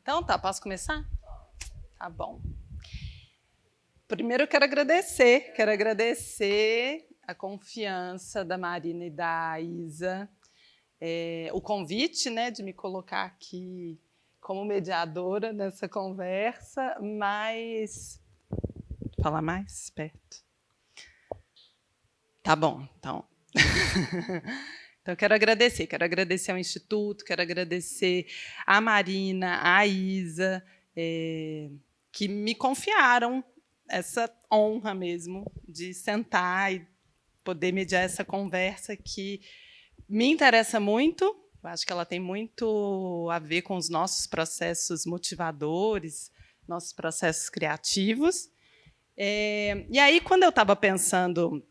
Então tá, posso começar? Tá bom. Primeiro eu quero agradecer a confiança da Marina e da Isa, o convite, né, de me colocar aqui como mediadora nessa conversa, mas... Falar mais perto? Tá bom, então... Então, eu quero agradecer ao Instituto, quero agradecer a Marina, a Isa, que me confiaram essa honra mesmo de sentar e poder mediar essa conversa que me interessa muito. Eu acho que ela tem muito a ver com os nossos processos motivadores, nossos processos criativos. E aí, quando eu estava pensando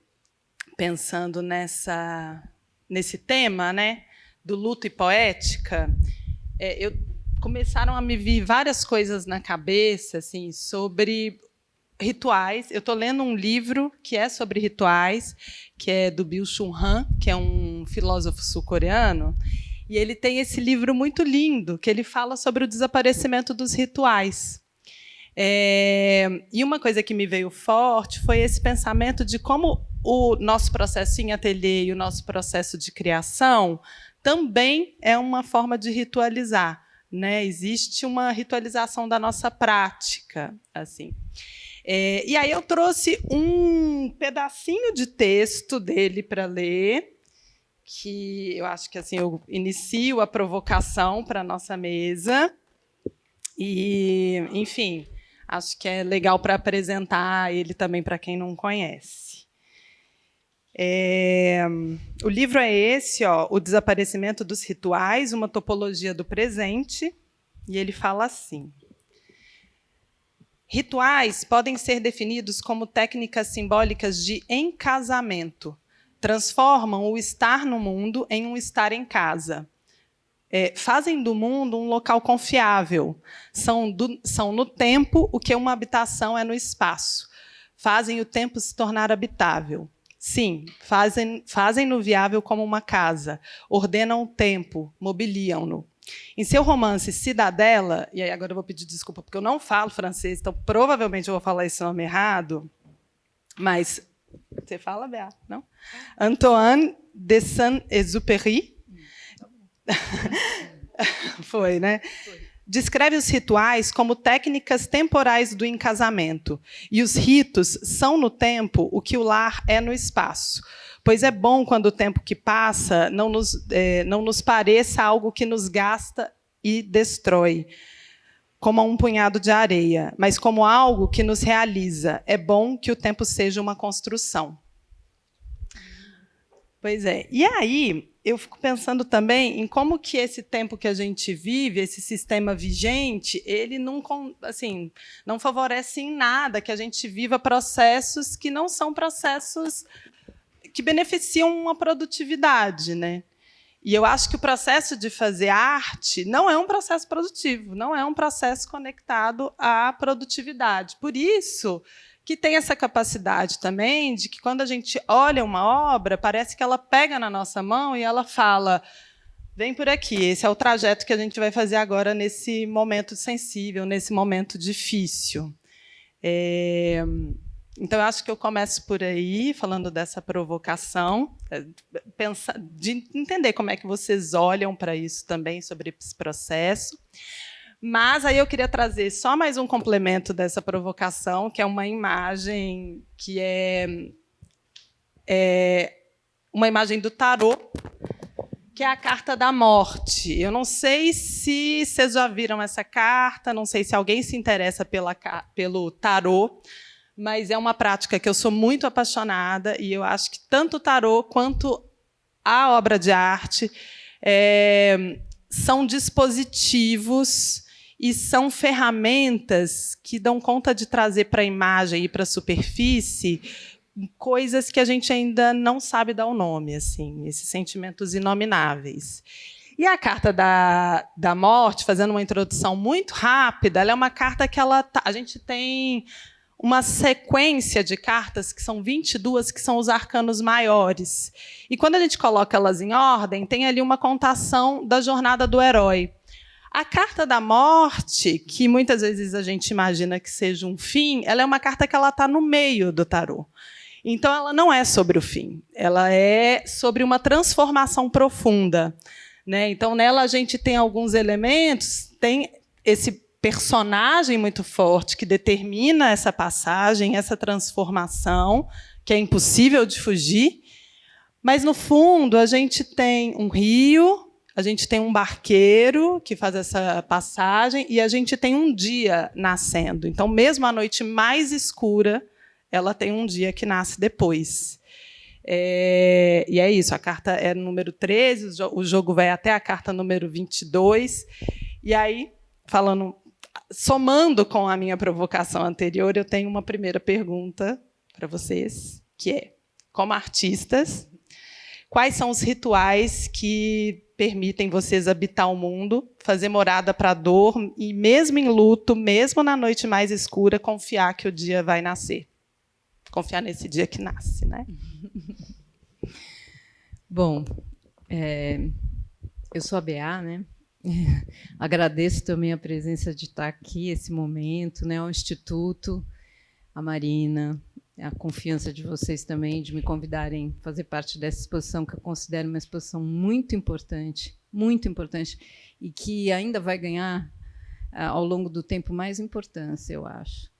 nesse tema, né, do luto e poética, começaram a me vir várias coisas na cabeça, assim, sobre rituais. Eu estou lendo um livro que é sobre rituais, que é do Byung-Chul Han, que é um filósofo sul-coreano, e ele tem esse livro muito lindo, que ele fala sobre o desaparecimento dos rituais. E uma coisa que me veio forte foi esse pensamento de como o nosso processo em ateliê e o nosso processo de criação também é uma forma de ritualizar, né? Existe uma ritualização da nossa prática, assim. E aí eu trouxe um pedacinho de texto dele para ler, que eu acho que assim eu inicio a provocação para a nossa mesa. E, enfim, acho que é legal para apresentar ele também para quem não conhece. O livro é esse, O Desaparecimento dos Rituais, uma topologia do presente, e ele fala assim: rituais podem ser definidos como técnicas simbólicas de encasamento. Transformam o estar no mundo em um estar em casa. Fazem do mundo um local confiável. São no tempo o que uma habitação é no espaço. Fazem o tempo se tornar habitável. Sim, fazem-no viável como uma casa. Ordenam o tempo, mobiliam-no. Em seu romance Cidadela, e aí agora eu vou pedir desculpa, porque eu não falo francês, então provavelmente eu vou falar esse nome errado, mas você fala, Bea, não? Antoine de Saint-Exupéry. Foi, né? Descreve os rituais como técnicas temporais do encasamento. E os ritos são, no tempo, o que o lar é no espaço. Pois é bom quando o tempo que passa não nos pareça algo que nos gasta e destrói, como um punhado de areia, mas como algo que nos realiza. É bom que o tempo seja uma construção. Pois é. E aí, eu fico pensando também em como que esse tempo que a gente vive, esse sistema vigente, ele não favorece em nada que a gente viva processos que não são processos que beneficiam uma produtividade, né? E eu acho que o processo de fazer arte não é um processo produtivo, não é um processo conectado à produtividade. Por isso que tem essa capacidade também de que, quando a gente olha uma obra, parece que ela pega na nossa mão e ela fala: vem por aqui, esse é o trajeto que a gente vai fazer agora nesse momento sensível, nesse momento difícil. Então, eu acho que eu começo por aí, falando dessa provocação, de entender como é que vocês olham para isso também, sobre esse processo. Mas aí eu queria trazer só mais um complemento dessa provocação, que é uma imagem que é uma imagem do tarô, que é a carta da morte. Eu não sei se vocês já viram essa carta, não sei se alguém se interessa pelo tarô, mas é uma prática que eu sou muito apaixonada, e eu acho que tanto o tarô quanto a obra de arte são dispositivos e são ferramentas que dão conta de trazer para a imagem e para a superfície coisas que a gente ainda não sabe dar o nome, assim, esses sentimentos inomináveis. E a carta da morte, fazendo uma introdução muito rápida, ela é uma carta que a gente tem uma sequência de cartas, que são 22, que são os arcanos maiores. E, quando a gente coloca elas em ordem, tem ali uma contação da jornada do herói. A carta da morte, que muitas vezes a gente imagina que seja um fim, ela é uma carta que ela está no meio do tarô. Então, ela não é sobre o fim, ela é sobre uma transformação profunda, né? Então, nela a gente tem alguns elementos, tem esse personagem muito forte que determina essa passagem, essa transformação, que é impossível de fugir, mas, no fundo, a gente tem um rio, a gente tem um barqueiro que faz essa passagem e a gente tem um dia nascendo. Então, mesmo a noite mais escura, ela tem um dia que nasce depois. E é isso, a carta é número 13, o jogo vai até a carta número 22. E aí, somando com a minha provocação anterior, eu tenho uma primeira pergunta para vocês, que é, como artistas, quais são os rituais que permitem vocês habitar o mundo, fazer morada para a dor e, mesmo em luto, mesmo na noite mais escura, confiar que o dia vai nascer? Confiar nesse dia que nasce, né? Bom, eu sou a Bea, né? Agradeço também a presença de estar aqui, esse momento, né? Ao Instituto, a Marina, a confiança de vocês também de me convidarem a fazer parte dessa exposição, que eu considero uma exposição muito importante, e que ainda vai ganhar, ao longo do tempo, mais importância, eu acho.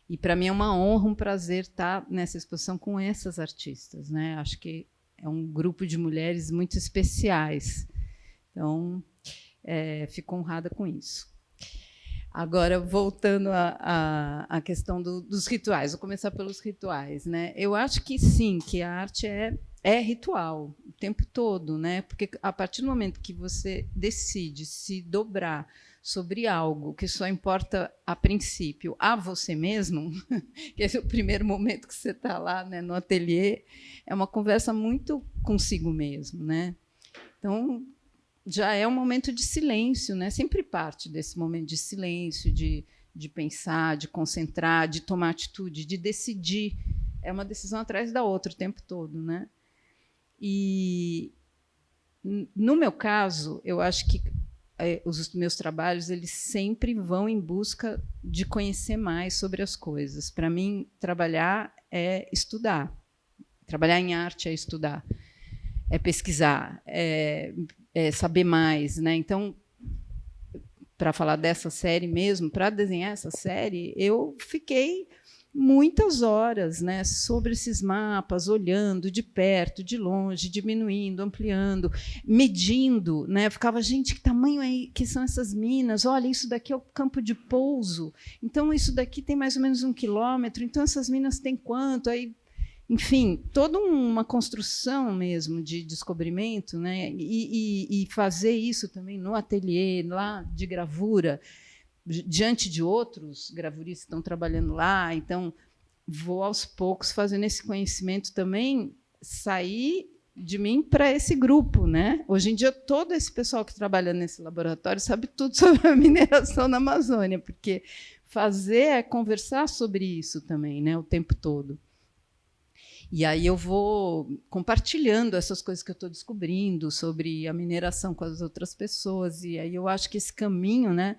E, para mim, é uma honra, um prazer estar nessa exposição com essas artistas, né? Acho que é um grupo de mulheres muito especiais. Então, fico honrada com isso. Agora, voltando à questão dos rituais, vou começar pelos rituais, né? Eu acho que sim, que a arte é ritual o tempo todo, né? Porque, a partir do momento que você decide se dobrar sobre algo que só importa, a princípio, a você mesmo, que esse é o primeiro momento que você está lá, né, no ateliê, é uma conversa muito consigo mesmo, né? Então, já é um momento de silêncio, né? Sempre parte desse momento de silêncio, de pensar, de concentrar, de tomar atitude, de decidir. É uma decisão atrás da outra o tempo todo, né? E, no meu caso, eu acho que os meus trabalhos eles sempre vão em busca de conhecer mais sobre as coisas. Para mim, trabalhar é estudar. Trabalhar em arte é estudar, é pesquisar, é saber mais, né? Então, para falar dessa série mesmo, para desenhar essa série, eu fiquei muitas horas, né, sobre esses mapas, olhando de perto, de longe, diminuindo, ampliando, medindo, né? Eu ficava, gente, que tamanho é que são essas minas? Olha, isso daqui é o campo de pouso. Então, isso daqui tem mais ou menos 1 quilômetro. Então, essas minas têm quanto? Aí, enfim, toda uma construção mesmo de descobrimento, né? E fazer isso também no ateliê, lá de gravura, diante de outros gravuristas que estão trabalhando lá. Então, vou, aos poucos, fazendo esse conhecimento também sair de mim para esse grupo, né? Hoje em dia, todo esse pessoal que trabalha nesse laboratório sabe tudo sobre a mineração na Amazônia, porque fazer é conversar sobre isso também, né, o tempo todo. E aí eu vou compartilhando essas coisas que eu estou descobrindo sobre a mineração com as outras pessoas. E aí eu acho que esse caminho, né,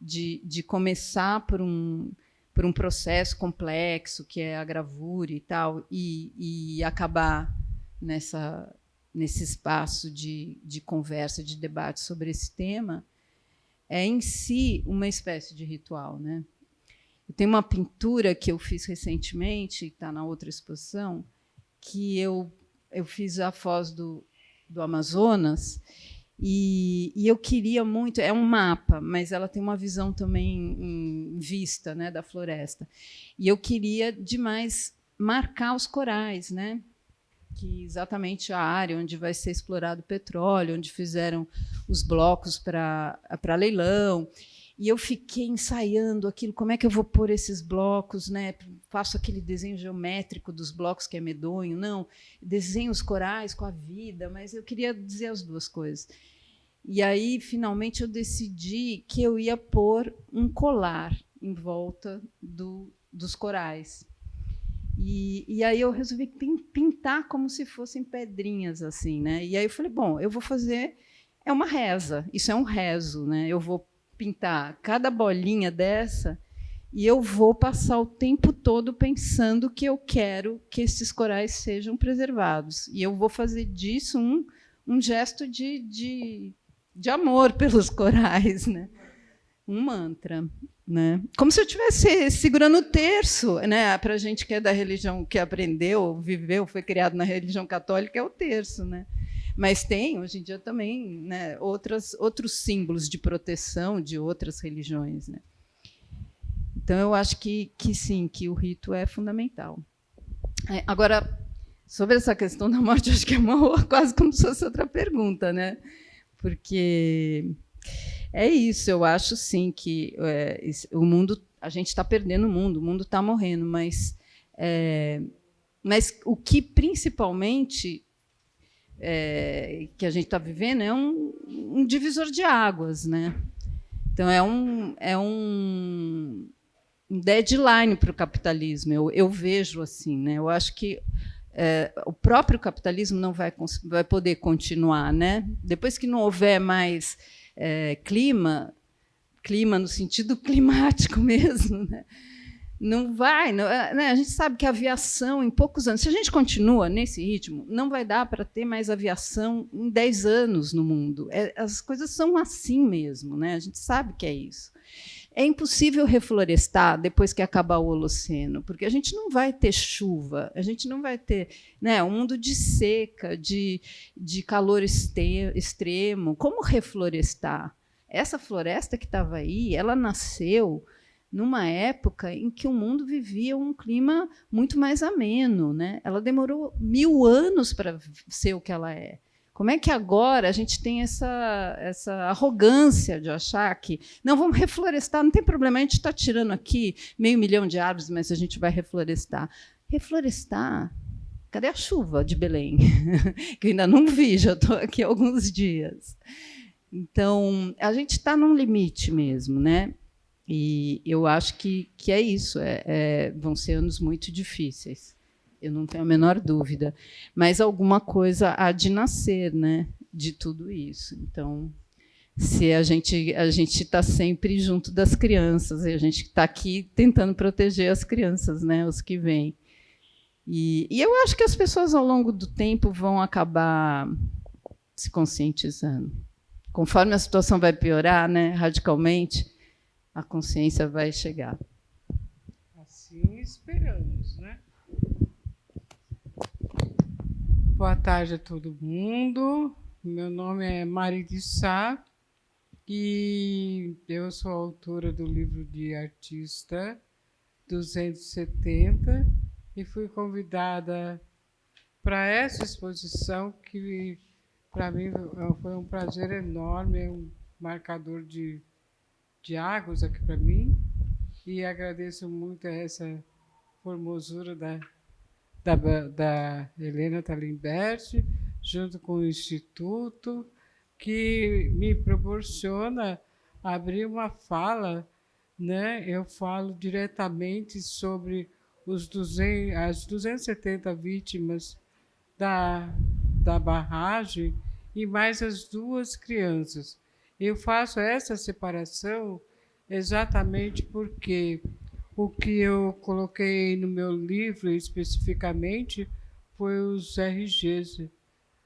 de começar por um processo complexo, que é a gravura e tal, e acabar nesse espaço de conversa, de debate sobre esse tema, é em si uma espécie de ritual, né? Eu tenho uma pintura que eu fiz recentemente, está na outra exposição, que eu fiz a foz do Amazonas, e eu queria muito. É um mapa, mas ela tem uma visão também em vista, né, da floresta. E eu queria demais marcar os corais, né? Que exatamente a área onde vai ser explorado o petróleo, onde fizeram os blocos para leilão. E eu fiquei ensaiando aquilo, como é que eu vou pôr esses blocos, né? Faço aquele desenho geométrico dos blocos, que é medonho, não, desenho os corais com a vida, mas eu queria dizer as duas coisas. E aí, finalmente, eu decidi que eu ia pôr um colar em volta dos corais. E aí eu resolvi pintar como se fossem pedrinhas, assim, né? E aí eu falei, bom, eu vou fazer... É uma reza, isso é um rezo, né? Eu vou pintar cada bolinha dessa e eu vou passar o tempo todo pensando que eu quero que esses corais sejam preservados. E eu vou fazer disso um gesto de amor pelos corais, né? Um mantra. Né? Como se eu estivesse segurando o terço, né? Para a gente que é da religião, que aprendeu, viveu, foi criado na religião católica, é o terço. Né? Mas tem, hoje em dia, também, né, outros símbolos de proteção de outras religiões. Né? Então, eu acho que sim, que o rito é fundamental. Agora, sobre essa questão da morte, acho que é quase como se fosse outra pergunta, né? Porque é isso, eu acho sim que o mundo, a gente está perdendo o mundo está morrendo, mas o que principalmente que a gente está vivendo é um divisor de águas, né? Então é um deadline para o capitalismo, eu vejo assim, né? Eu acho que o próprio capitalismo não vai poder continuar, né? Depois que não houver mais clima no sentido climático mesmo, né? Não vai, né? A gente sabe que a aviação, em poucos anos, se a gente continua nesse ritmo, não vai dar para ter mais aviação em 10 anos no mundo. As coisas são assim mesmo, né? A gente sabe que é isso. É impossível reflorestar depois que acabar o Holoceno, porque a gente não vai ter chuva, a gente não vai ter, né, um mundo de seca, de calor extremo. Como reflorestar? Essa floresta que estava aí, ela nasceu numa época em que o mundo vivia um clima muito mais ameno, né? Ela demorou 1000 anos para ser o que ela é. Como é que agora a gente tem essa arrogância de achar que não, vamos reflorestar, não tem problema, a gente está tirando aqui 500 mil de árvores, mas a gente vai reflorestar. Reflorestar? Cadê a chuva de Belém? Que eu ainda não vi, já estou aqui há alguns dias. Então, a gente está num limite mesmo, né? E eu acho que é isso, vão ser anos muito difíceis. Eu não tenho a menor dúvida, mas alguma coisa há de nascer, né, de tudo isso. Então, se a gente está sempre junto das crianças, e a gente está aqui tentando proteger as crianças, né, os que vêm. E eu acho que as pessoas, ao longo do tempo, vão acabar se conscientizando. Conforme a situação vai piorar, né, radicalmente, a consciência vai chegar. Assim esperamos, né? Boa tarde a todo mundo. Meu nome é Mari de Sá e eu sou autora do livro de artista 270 e fui convidada para essa exposição que, para mim, foi um prazer enorme, é um marcador de águas aqui para mim, e agradeço muito essa formosura da Helena Talimbert, junto com o Instituto, que me proporciona abrir uma fala, né? Eu falo diretamente sobre as 270 vítimas da barragem e mais as 2 crianças. Eu faço essa separação exatamente porque o que eu coloquei no meu livro, especificamente, foi os RGs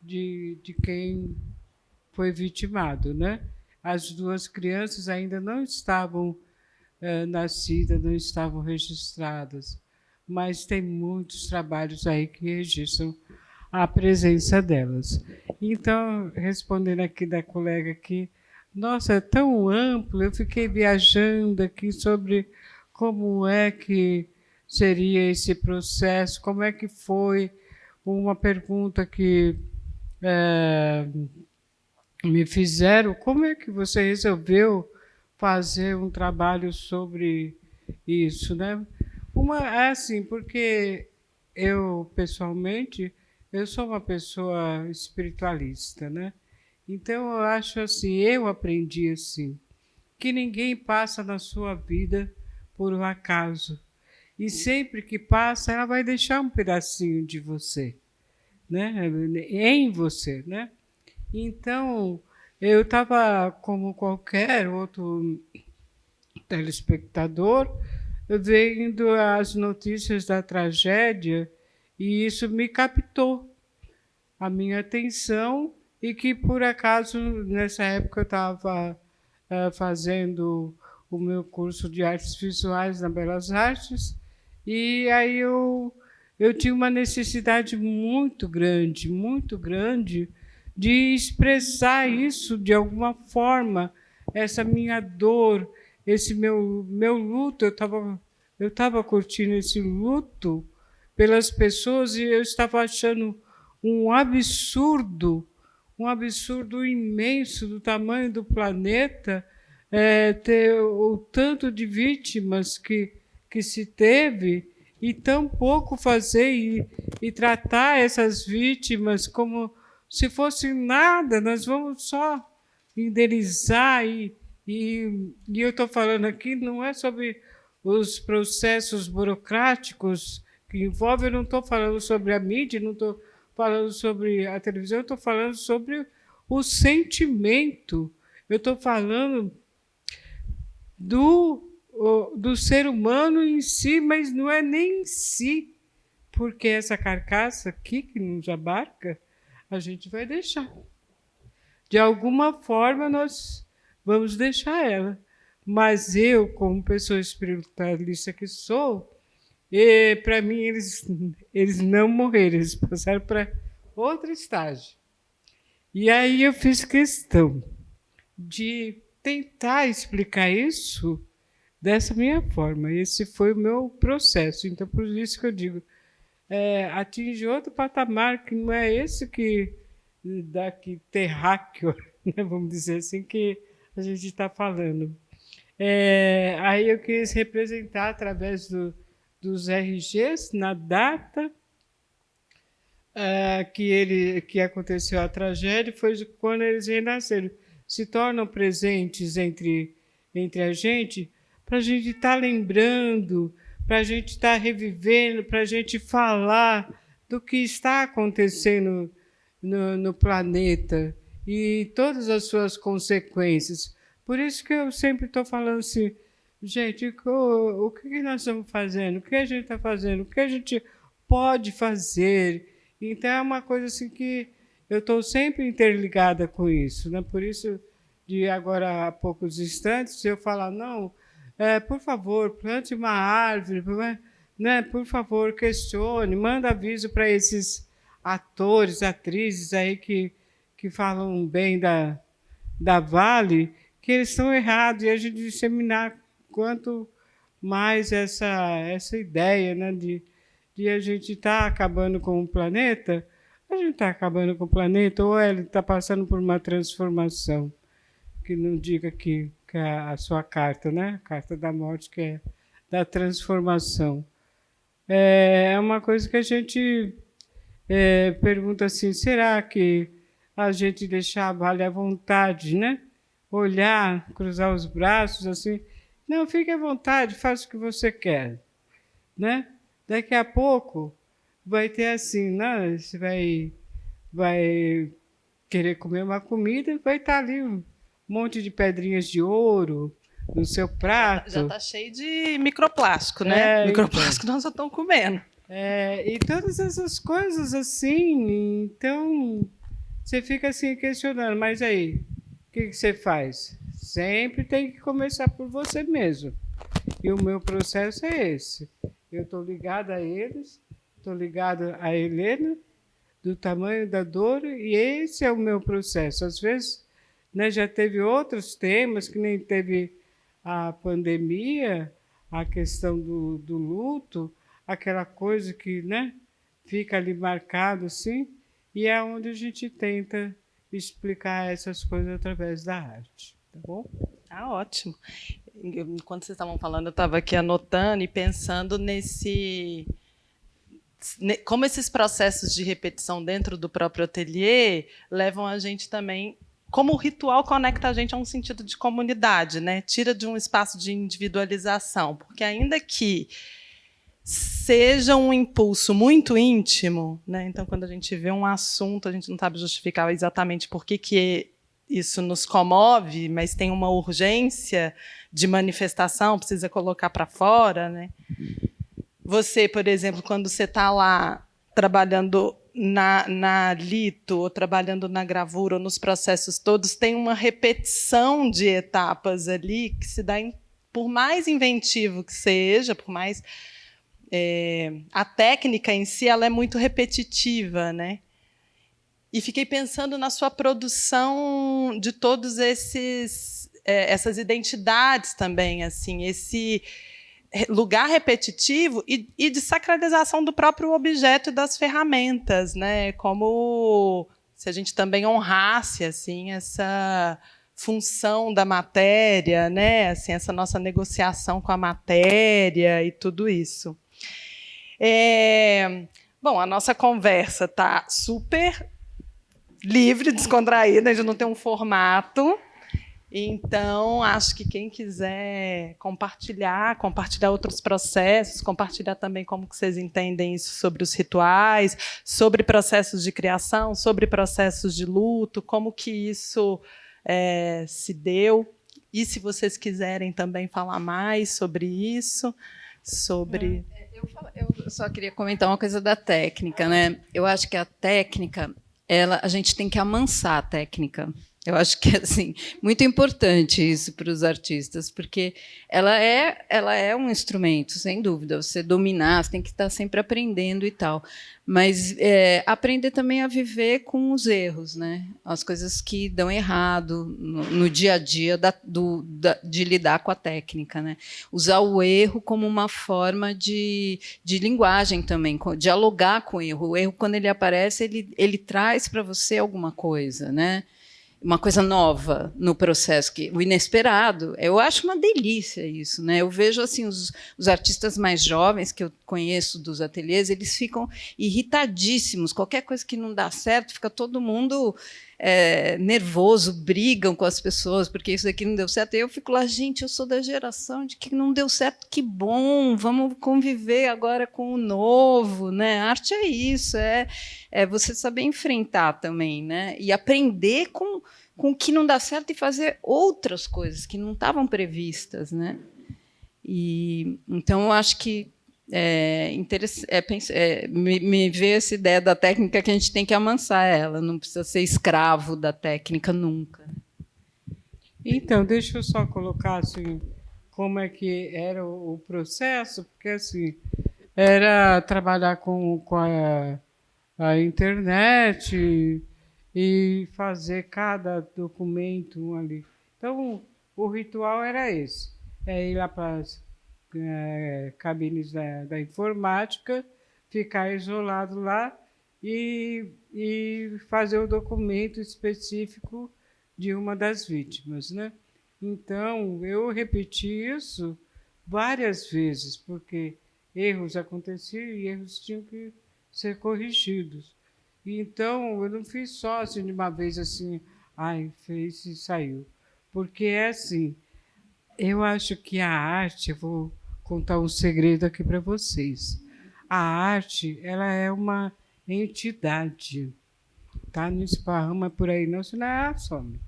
de quem foi vitimado, né? As 2 crianças ainda não estavam nascidas, não estavam registradas, mas tem muitos trabalhos aí que registram a presença delas. Então, respondendo aqui da colega aqui, nossa, é tão amplo, eu fiquei viajando aqui sobre como é que seria esse processo, como é que foi. Uma pergunta que me fizeram, como é que você resolveu fazer um trabalho sobre isso, né? Assim, porque eu, pessoalmente, eu sou uma pessoa espiritualista, né? Então, eu acho assim, eu aprendi assim, que ninguém passa na sua vida por um acaso. E sempre que passa, ela vai deixar um pedacinho de você, né? Em você, né? Então, eu estava, como qualquer outro telespectador, vendo as notícias da tragédia, e isso me captou a minha atenção, e que, por acaso, nessa época eu estava fazendo o meu curso de artes visuais na Belas Artes, e aí eu tinha uma necessidade muito grande, de expressar isso de alguma forma, essa minha dor, esse meu luto. Eu estava curtindo esse luto pelas pessoas, e eu estava achando um absurdo imenso do tamanho do planeta, ter o tanto de vítimas que se teve, e tão pouco fazer e tratar essas vítimas como se fosse nada. Nós vamos só indenizar, e eu estou falando aqui não é sobre os processos burocráticos que envolvem. Eu não estou falando sobre a mídia, não estou falando sobre a televisão, eu estou falando sobre o sentimento. Eu estou falando do ser humano em si, mas não é nem em si, porque essa carcaça aqui que nos abarca, a gente vai deixar. De alguma forma, nós vamos deixar ela. Mas eu, como pessoa espiritualista que sou, para mim, eles não morreram, eles passaram para outro estágio. E aí eu fiz questão de tentar explicar isso dessa minha forma. Esse foi o meu processo. Então, por isso que eu digo, atinge outro patamar, que não é esse que daqui terráqueo, né, vamos dizer assim, que a gente está falando. Aí eu quis representar através dos RGs, na data que aconteceu a tragédia, foi quando eles renasceram. Se tornam presentes entre a gente, para a gente estar lembrando, para a gente estar revivendo, para a gente falar do que está acontecendo no planeta e todas as suas consequências. Por isso que eu sempre estou falando assim, gente, o que nós estamos fazendo? O que a gente está fazendo? O que a gente pode fazer? Então, é uma coisa assim que eu estou sempre interligada com isso, né? Por isso, de agora a poucos instantes, eu falar, não, por favor, plante uma árvore, né? Por favor, questione, manda aviso para esses atores, atrizes aí que falam bem da Vale, que eles estão errados, e a gente disseminar quanto mais essa ideia, né, de a gente estar acabando com o planeta. A gente está acabando com o planeta, ou ele está passando por uma transformação, que não diga que a sua carta, né? A carta da morte, que é da transformação. É uma coisa que a gente pergunta assim, será que a gente deixar a Vale à vontade, né? Olhar, cruzar os braços, assim, não, fique à vontade, faça o que você quer, né? Daqui a pouco vai ter assim, né? Você vai querer comer uma comida, vai estar ali um monte de pedrinhas de ouro no seu prato. Já está cheio de microplástico, né? Microplástico então. Nós já estamos comendo. E todas essas coisas assim, então você fica assim questionando, mas aí, o que você faz? Sempre tem que começar por você mesmo. E o meu processo é esse. Eu estou ligada a eles, estou ligada a Helena, do tamanho da dor, e esse é o meu processo. Às vezes, né, já teve outros temas, que nem teve a pandemia, a questão do luto, aquela coisa que, né, fica ali marcado assim, e é onde a gente tenta explicar essas coisas através da arte. Tá bom? Ah, ótimo. Enquanto vocês estavam falando, eu estava aqui anotando e pensando como esses processos de repetição dentro do próprio ateliê levam a gente também, como o ritual conecta a gente a um sentido de comunidade, né? Tira de um espaço de individualização, porque ainda que seja um impulso muito íntimo, né? Então, quando a gente vê um assunto, a gente não sabe justificar exatamente por que isso nos comove, mas tem uma urgência de manifestação, precisa colocar para fora, né? Você, por exemplo, quando você está lá trabalhando na lito, ou trabalhando na gravura, ou nos processos todos, tem uma repetição de etapas ali que se dá, por mais inventivo que seja, por mais a técnica em si, ela é muito repetitiva, né? E fiquei pensando na sua produção de todos essas identidades também, assim, esse lugar repetitivo e de sacralização do próprio objeto e das ferramentas, né? Como se a gente também honrasse assim essa função da matéria, né? Assim, essa nossa negociação com a matéria e tudo isso. Bom, a nossa conversa está super livre, descontraída, a gente não tem um formato. Então, acho que quem quiser compartilhar outros processos, compartilhar também como que vocês entendem isso sobre os rituais, sobre processos de criação, sobre processos de luto, como que isso se deu. E se vocês quiserem também falar mais sobre isso, sobre... Eu só queria comentar uma coisa da técnica, né? Eu acho que a técnica, a gente tem que amansar a técnica. Eu acho que é assim, muito importante isso para os artistas, porque ela é um instrumento, sem dúvida. Você dominar, você tem que estar sempre aprendendo e tal. Mas aprender também a viver com os erros, né? As coisas que dão errado no dia a dia de lidar com a técnica, né? Usar o erro como uma forma de linguagem também, dialogar com o erro. O erro, quando ele aparece, ele traz para você alguma coisa, né? Uma coisa nova no processo, o inesperado. Eu acho uma delícia isso, né? Eu vejo assim os artistas mais jovens que eu conheço dos ateliês, eles ficam irritadíssimos. Qualquer coisa que não dá certo, fica todo mundo nervoso, brigam com as pessoas porque isso aqui não deu certo. E eu fico lá, gente, eu sou da geração de que não deu certo, que bom, vamos conviver agora com o novo, né? A arte é isso, é você saber enfrentar também, né? E aprender com o que não dá certo e fazer outras coisas que não estavam previstas, né? E então eu acho que me veio essa ideia da técnica que a gente tem que amansar ela, não precisa ser escravo da técnica nunca. Então, deixa eu só colocar assim, como é que era o processo, porque assim, era trabalhar com a internet e fazer cada documento ali. Então, o ritual era esse, ir lá para as cabines da informática, ficar isolado lá e fazer o documento específico de uma das vítimas, né? Então, eu repeti isso várias vezes, porque erros aconteciam e erros tinham que ser corrigidos. Então, eu não fiz só assim de uma vez assim, fez e saiu. Porque é assim, eu acho que a arte, eu vou contar um segredo aqui para vocês. A arte, ela é uma entidade, tá? Não esparrama por aí não, senão ela some.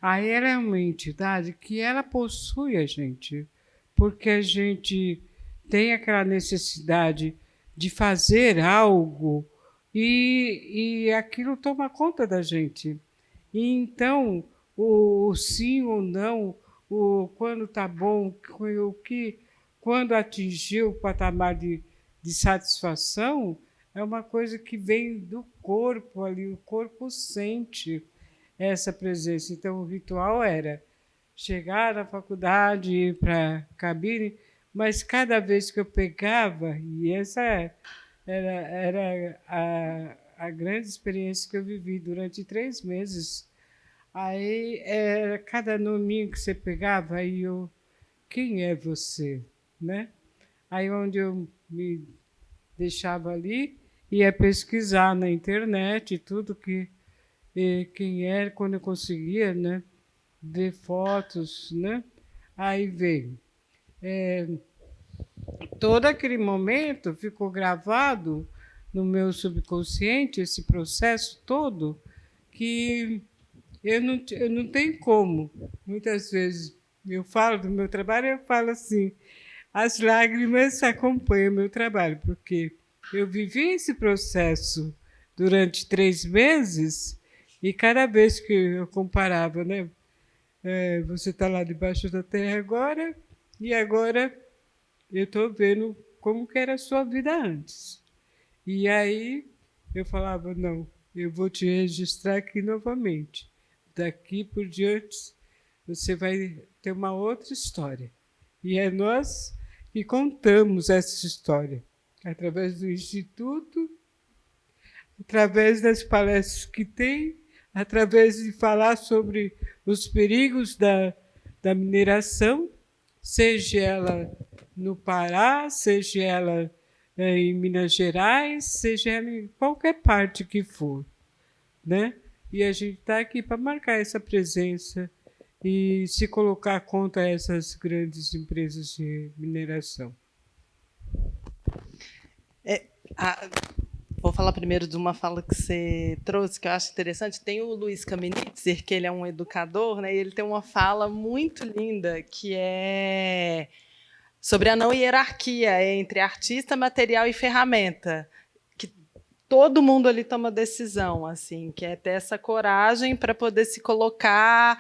Aí ela é uma entidade que ela possui a gente, porque a gente tem aquela necessidade de fazer algo e aquilo toma conta da gente. E então, o sim ou não, o quando está bom, quando atingiu o patamar de satisfação, é uma coisa que vem do corpo ali, o corpo sente essa presença. Então, o ritual era chegar na faculdade, ir para a cabine, mas cada vez que eu pegava, e essa era a grande experiência que eu vivi durante 3 meses, aí era cada nominho que você pegava, aí eu, quem é você? Né? Aí onde eu me deixava ali, ia pesquisar na internet tudo quem era, quando eu conseguia, né, ver fotos, né? Aí veio. Todo aquele momento ficou gravado no meu subconsciente, esse processo todo, que eu não tenho como. Muitas vezes eu falo do meu trabalho, eu falo assim, as lágrimas acompanham o meu trabalho, porque eu vivi esse processo durante 3 meses e cada vez que eu comparava, né? Você está lá debaixo da terra agora e agora eu estou vendo como que era a sua vida antes. E aí eu falava, não, eu vou te registrar aqui novamente. Daqui por diante você vai ter uma outra história. E é nós que contamos essa história, através do Instituto, através das palestras que tem, através de falar sobre os perigos da mineração, seja ela no Pará, seja ela em Minas Gerais, seja ela em qualquer parte que for, né? E a gente está aqui para marcar essa presença e se colocar contra essas grandes empresas de mineração. Vou falar primeiro de uma fala que você trouxe, que eu acho interessante. Tem o Luiz Kamenitzer, que ele é um educador, né? E ele tem uma fala muito linda, que é sobre a não hierarquia entre artista, material e ferramenta. Que todo mundo ali toma decisão, assim, que é ter essa coragem para poder se colocar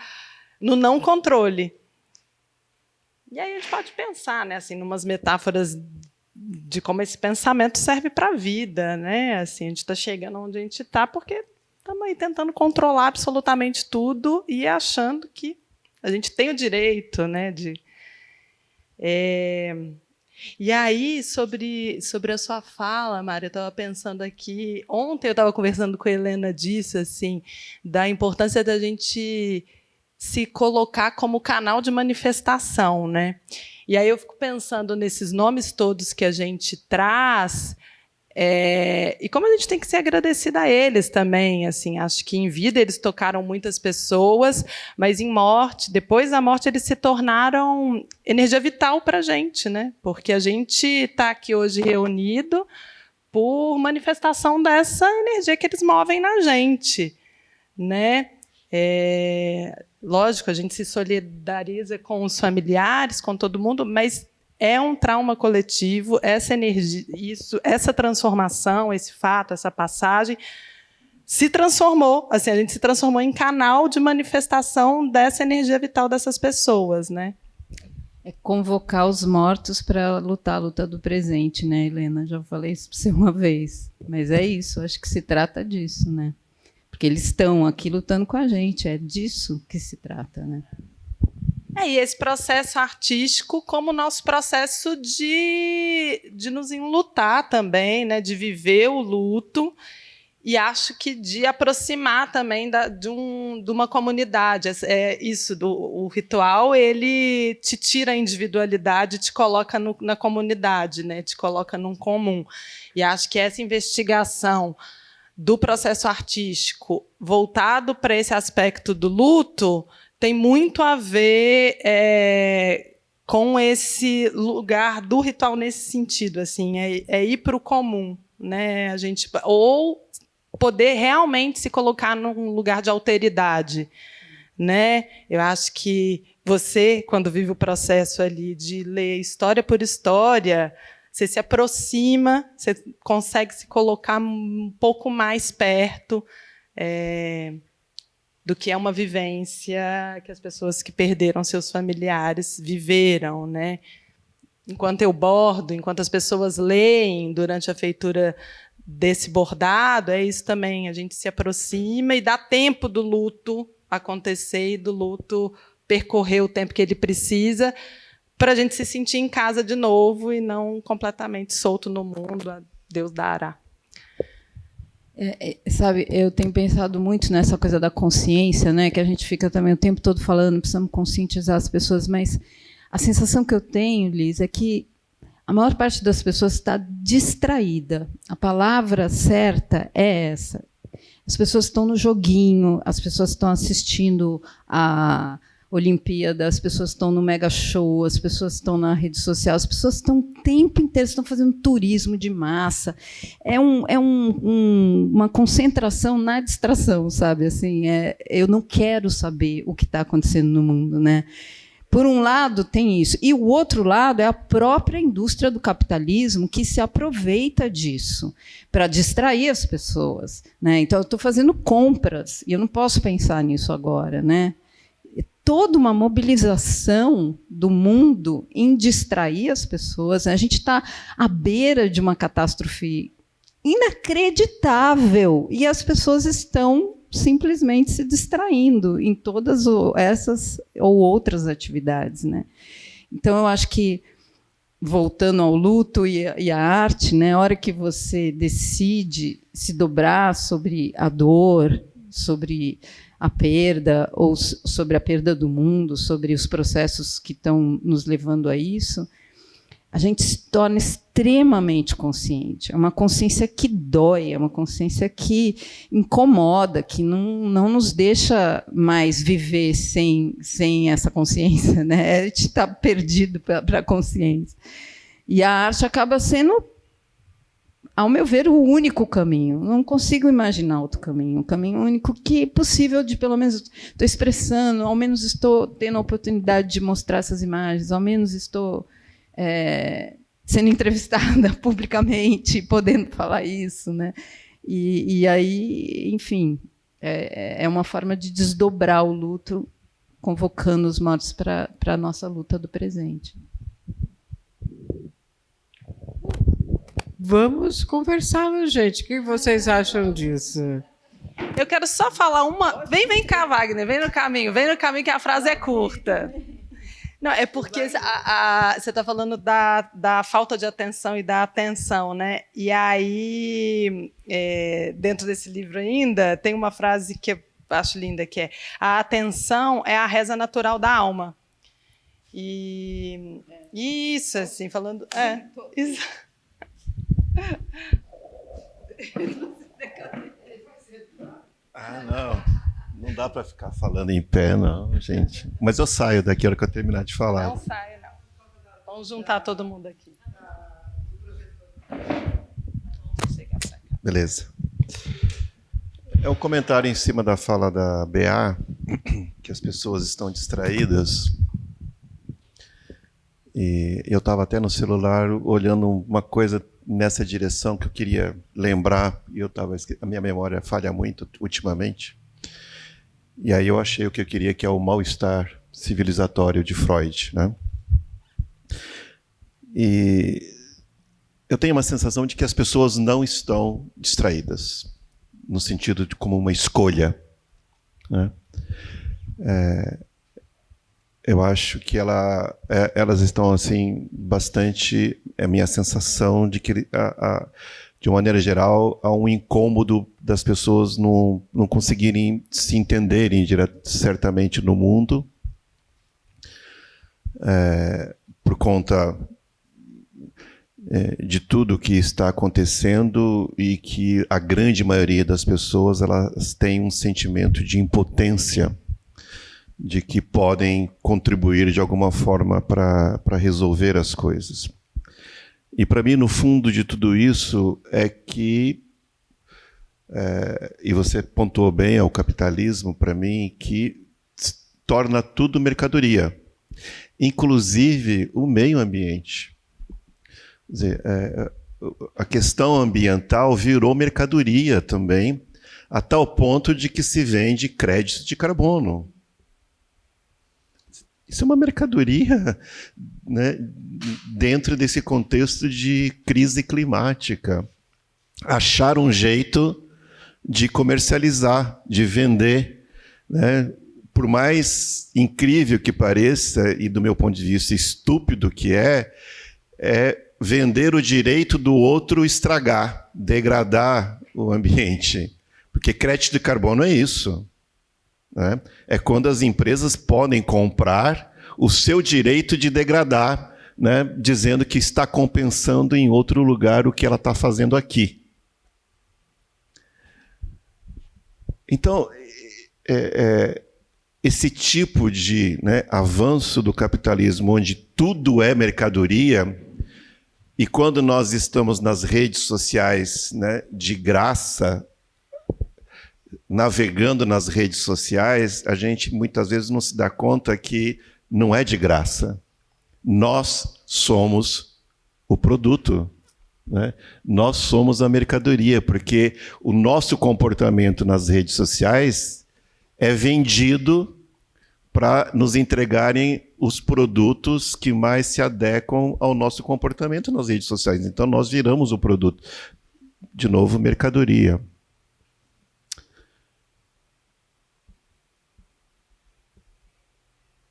no não controle. E aí a gente pode pensar, né, assim, numas metáforas de como esse pensamento serve para a vida, né? Assim, a gente está chegando onde a gente está porque estamos aí tentando controlar absolutamente tudo e achando que a gente tem o direito, né? E aí, sobre a sua fala, Mari, eu estava pensando aqui. Ontem eu estava conversando com a Helena disso, assim, da importância da gente se colocar como canal de manifestação, né? E aí eu fico pensando nesses nomes todos que a gente traz, e como a gente tem que ser agradecida a eles também. Assim, acho que em vida eles tocaram muitas pessoas, mas em morte, depois da morte, eles se tornaram energia vital para a gente, né? Porque a gente está aqui hoje reunido por manifestação dessa energia que eles movem na gente, né? Lógico, a gente se solidariza com os familiares, com todo mundo, mas é um trauma coletivo, essa energia, essa transformação, esse fato, essa passagem se transformou, assim, a gente se transformou em canal de manifestação dessa energia vital dessas pessoas, né? É convocar os mortos para lutar a luta do presente, né, Helena? Já falei isso para você uma vez, mas é isso, acho que se trata disso, né? Porque eles estão aqui lutando com a gente, é disso que se trata, né? E esse processo artístico como nosso processo de nos enlutar também, né? De viver o luto, e acho que de aproximar também de uma comunidade. O ritual, ele te tira a individualidade, te coloca na comunidade, né? Te coloca num comum. E acho que essa investigação do processo artístico voltado para esse aspecto do luto tem muito a ver com esse lugar do ritual nesse sentido, assim, ir para o comum, né? A gente, ou poder realmente se colocar num lugar de alteridade, né? Eu acho que você, quando vive o processo ali de ler história por história, você se aproxima, você consegue se colocar um pouco mais perto do que é uma vivência que as pessoas que perderam seus familiares viveram, né? Enquanto eu bordo, enquanto as pessoas leem durante a feitura desse bordado, é isso também, a gente se aproxima e dá tempo do luto acontecer e do luto percorrer o tempo que ele precisa para a gente se sentir em casa de novo e não completamente solto no mundo, a Deus dará. Sabe, eu tenho pensado muito nessa coisa da consciência, né, que a gente fica também o tempo todo falando, precisamos conscientizar as pessoas, mas a sensação que eu tenho, Liz, é que a maior parte das pessoas está distraída. A palavra certa é essa. As pessoas estão no joguinho, as pessoas estão assistindo Olimpíada, as pessoas estão no mega show, as pessoas estão na rede social, as pessoas estão o tempo inteiro, estão fazendo turismo de massa. É uma concentração na distração, sabe? Assim, eu não quero saber o que está acontecendo no mundo, né? Por um lado, tem isso. E o outro lado é a própria indústria do capitalismo que se aproveita disso para distrair as pessoas, né? Então, eu estou fazendo compras e eu não posso pensar nisso agora, né? Toda uma mobilização do mundo em distrair as pessoas. A gente está à beira de uma catástrofe inacreditável e as pessoas estão simplesmente se distraindo em todas essas ou outras atividades, né? Então, eu acho que, voltando ao luto e à arte, né, a hora que você decide se dobrar sobre a dor, sobre a perda, ou sobre a perda do mundo, sobre os processos que estão nos levando a isso, a gente se torna extremamente consciente. É uma consciência que dói, é uma consciência que incomoda, que não nos deixa mais viver sem essa consciência, né? A gente está perdido para a consciência. E a arte acaba sendo, ao meu ver, o único caminho. Não consigo imaginar outro caminho. Um caminho único que é possível de, pelo menos, estou expressando, ao menos estou tendo a oportunidade de mostrar essas imagens, ao menos estou sendo entrevistada publicamente, podendo falar isso, né? E aí, enfim, é uma forma de desdobrar o luto, convocando os mortos para a nossa luta do presente. Vamos conversar, gente. O que vocês acham disso? Eu quero só falar uma... Vem cá, Wagner, vem no caminho que a frase é curta. Não, é porque você está falando da falta de atenção e da atenção, né? E aí, dentro desse livro ainda, tem uma frase que eu acho linda, que é: a atenção é a reza natural da alma. E isso, assim, falando... Isso. Não dá para ficar falando em pé, não, gente. Mas eu saio daqui a hora que eu terminar de falar. Não saio, não. Vamos juntar todo mundo aqui. Beleza. É um comentário em cima da fala da BA, que as pessoas estão distraídas. E eu estava até no celular olhando uma coisa nessa direção que eu queria lembrar, e a minha memória falha muito ultimamente. E aí eu achei o que eu queria, que é o mal-estar civilizatório de Freud, né? E eu tenho uma sensação de que as pessoas não estão distraídas, no sentido de como uma escolha, né? Eu acho que elas estão assim bastante... É a minha sensação de que, de uma maneira geral, há um incômodo das pessoas não conseguirem se entenderem certamente no mundo, por conta de tudo que está acontecendo, e que a grande maioria das pessoas elas têm um sentimento de impotência, de que podem contribuir de alguma forma para resolver as coisas. E para mim, no fundo de tudo isso, é que, e você pontuou bem, é o capitalismo, para mim, que torna tudo mercadoria, inclusive o meio ambiente. Quer dizer, a questão ambiental virou mercadoria também, a tal ponto de que se vende crédito de carbono. Isso é uma mercadoria, né, dentro desse contexto de crise climática. Achar um jeito de comercializar, de vender, né? Por mais incrível que pareça, e do meu ponto de vista estúpido que é vender o direito do outro estragar, degradar o ambiente. Porque crédito de carbono é isso, né? É quando as empresas podem comprar o seu direito de degradar, né, dizendo que está compensando em outro lugar o que ela está fazendo aqui. Então, esse tipo de, né, avanço do capitalismo, onde tudo é mercadoria, e quando nós estamos nas redes sociais, né, de graça, navegando nas redes sociais, a gente muitas vezes não se dá conta que não é de graça. Nós somos o produto, né? Nós somos a mercadoria, porque o nosso comportamento nas redes sociais é vendido para nos entregarem os produtos que mais se adequam ao nosso comportamento nas redes sociais. Então, nós viramos o produto. De novo, mercadoria.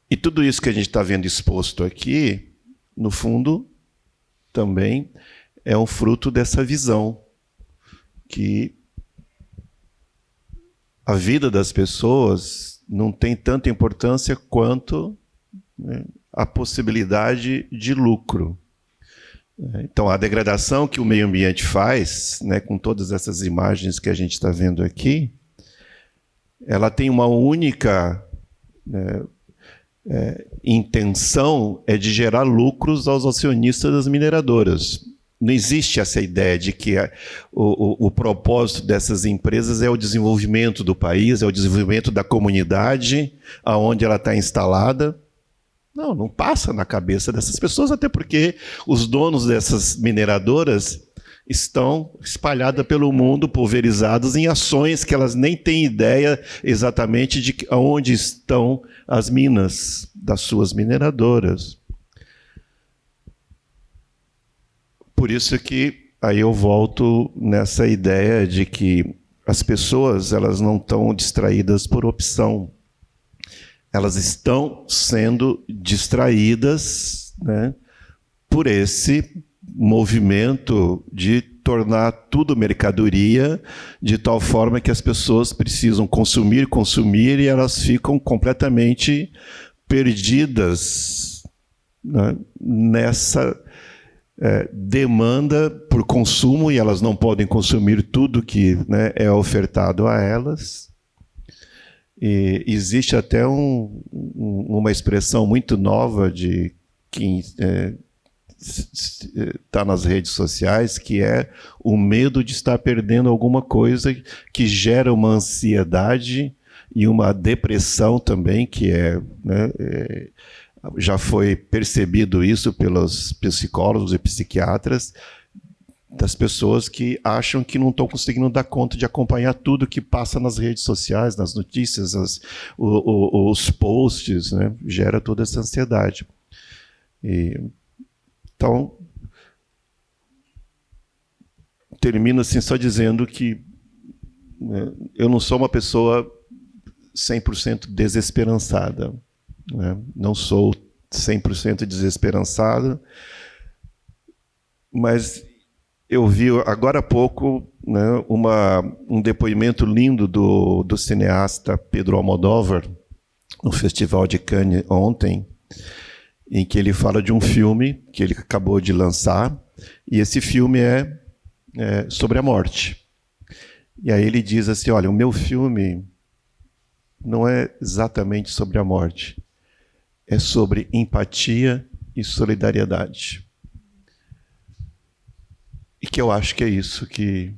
E tudo isso que a gente está vendo exposto aqui, no fundo, também é um fruto dessa visão que a vida das pessoas não tem tanta importância quanto, né, a possibilidade de lucro. Então, a degradação que o meio ambiente faz, né, com todas essas imagens que a gente está vendo aqui, ela tem uma única, né, intenção, é de gerar lucros aos acionistas das mineradoras. Não existe essa ideia de que o propósito dessas empresas é o desenvolvimento do país, é o desenvolvimento da comunidade aonde ela está instalada. Não passa na cabeça dessas pessoas, até porque os donos dessas mineradoras estão espalhadas pelo mundo, pulverizados em ações que elas nem têm ideia exatamente de onde estão as minas das suas mineradoras. Por isso que aí eu volto nessa ideia de que as pessoas, elas não estão distraídas por opção. Elas estão sendo distraídas, né, por esse movimento de tornar tudo mercadoria, de tal forma que as pessoas precisam consumir, e elas ficam completamente perdidas, né, nessa demanda por consumo, e elas não podem consumir tudo que, né, é ofertado a elas. E existe até uma expressão muito nova de quem está nas redes sociais, que é o medo de estar perdendo alguma coisa, que gera uma ansiedade e uma depressão também, que já foi percebido isso pelos psicólogos e psiquiatras, das pessoas que acham que não estão conseguindo dar conta de acompanhar tudo que passa nas redes sociais, nas notícias, os posts, né? Gera toda essa ansiedade. Então, termino assim só dizendo que, né, eu não sou uma pessoa 100% desesperançada, né? Não sou 100% desesperançado, mas eu vi agora há pouco, né, um depoimento lindo do cineasta Pedro Almodóvar, no Festival de Cannes ontem, em que ele fala de um filme que ele acabou de lançar, e esse filme é sobre a morte. E aí ele diz assim, olha, o meu filme não é exatamente sobre a morte, é sobre empatia e solidariedade. E que eu acho que é isso que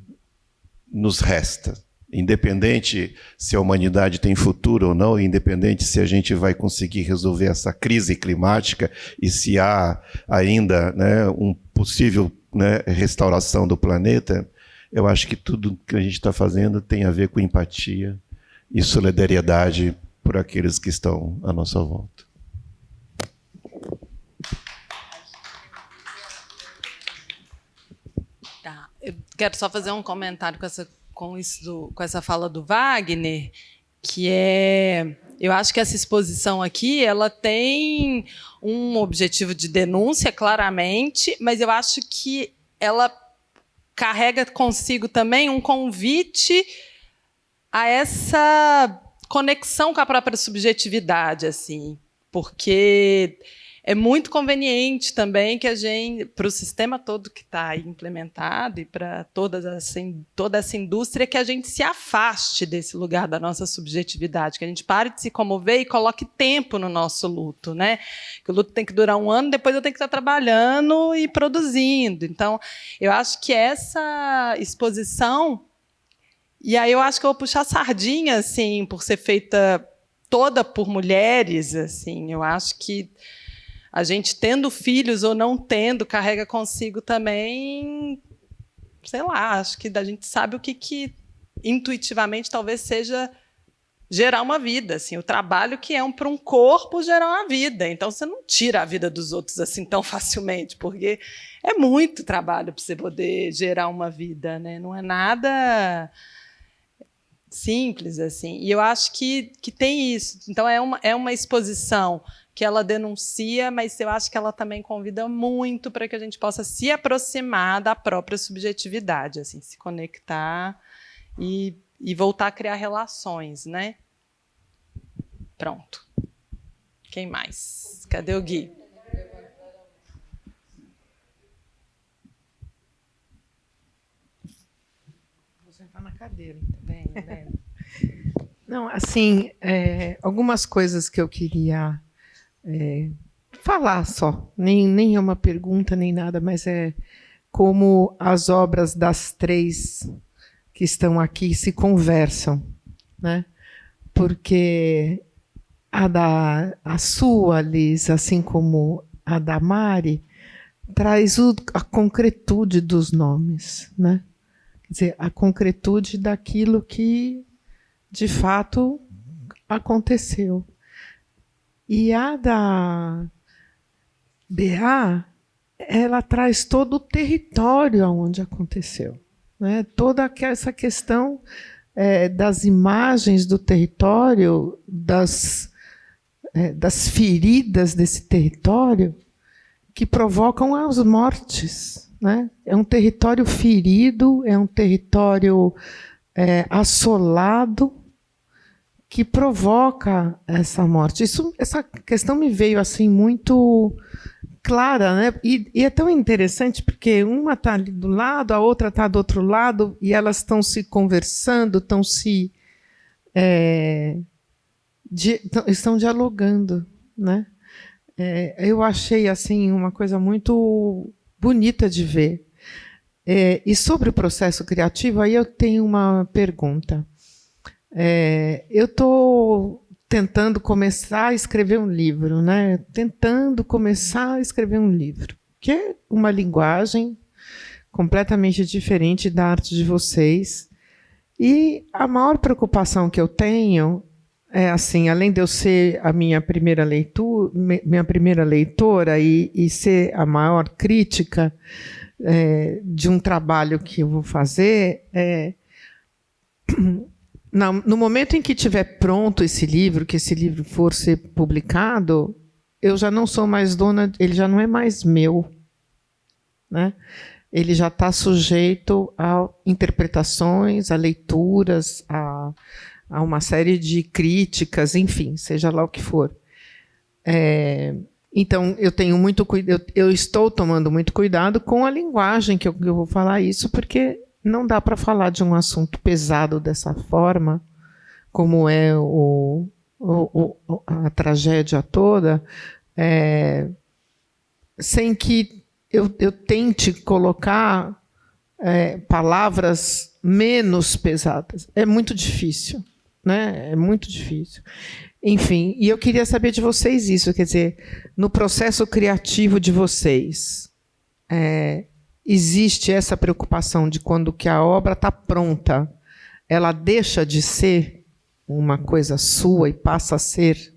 nos resta. Independente se a humanidade tem futuro ou não, independente se a gente vai conseguir resolver essa crise climática e se há ainda, né, um possível, né, restauração do planeta, eu acho que tudo que a gente está fazendo tem a ver com empatia e solidariedade por aqueles que estão à nossa volta. Eu quero só fazer um comentário com essa fala do Wagner, que eu acho que essa exposição aqui, ela tem um objetivo de denúncia, claramente, mas eu acho que ela carrega consigo também um convite a essa conexão com a própria subjetividade, assim, porque é muito conveniente também que a gente, para o sistema todo que está implementado e para toda essa indústria, que a gente se afaste desse lugar da nossa subjetividade, que a gente pare de se comover e coloque tempo no nosso luto, né? Que o luto tem que durar 1 ano, depois eu tenho que estar trabalhando e produzindo. Então, eu acho que essa exposição, e aí eu acho que eu vou puxar a sardinha, assim, por ser feita toda por mulheres, assim, eu acho que a gente, tendo filhos ou não tendo, carrega consigo também, sei lá, acho que a gente sabe o que intuitivamente talvez seja gerar uma vida, assim, o trabalho que é para um corpo gerar uma vida. Então você não tira a vida dos outros assim tão facilmente, porque é muito trabalho para você poder gerar uma vida, né? Não é nada simples assim. E eu acho que tem isso. Então é uma exposição que ela denuncia, mas eu acho que ela também convida muito para que a gente possa se aproximar da própria subjetividade, assim, se conectar e voltar a criar relações, né? Pronto. Quem mais? Cadê o Gui? Vou sentar na cadeira. Bem. Não, assim, algumas coisas que eu queria falar só, nem é uma pergunta nem nada, mas é como as obras das 3 que estão aqui se conversam, né? Porque a sua, Liz, assim como a da Mari, traz a concretude dos nomes, né? Quer dizer, a concretude daquilo que de fato aconteceu. E a da BA, ela traz todo o território onde aconteceu, né? Toda essa questão das imagens do território, das feridas desse território que provocam as mortes, né? É um território ferido, é um território assolado, que provoca essa morte. Essa questão me veio assim muito clara, né? E é tão interessante porque uma está ali do lado, a outra está do outro lado, e elas estão se conversando, estão dialogando, né? Eu achei assim uma coisa muito bonita de ver. E sobre o processo criativo, aí eu tenho uma pergunta. Eu estou tentando começar a escrever um livro, né? Que é uma linguagem completamente diferente da arte de vocês. E a maior preocupação que eu tenho é assim, além de eu ser a minha primeira leitora e ser a maior crítica de um trabalho que eu vou fazer, no momento em que estiver pronto esse livro, que esse livro for ser publicado, eu já não sou mais dona, ele já não é mais meu, né? Ele já está sujeito a interpretações, a leituras, a uma série de críticas, enfim, seja lá o que for. Então, eu estou tomando muito cuidado com a linguagem que eu vou falar isso, porque não dá para falar de um assunto pesado dessa forma, como é a tragédia toda, sem que eu tente colocar palavras menos pesadas. É muito difícil, né? É muito difícil. Enfim, e eu queria saber de vocês isso, quer dizer, no processo criativo de vocês, existe essa preocupação de quando que a obra está pronta, ela deixa de ser uma coisa sua e passa a ser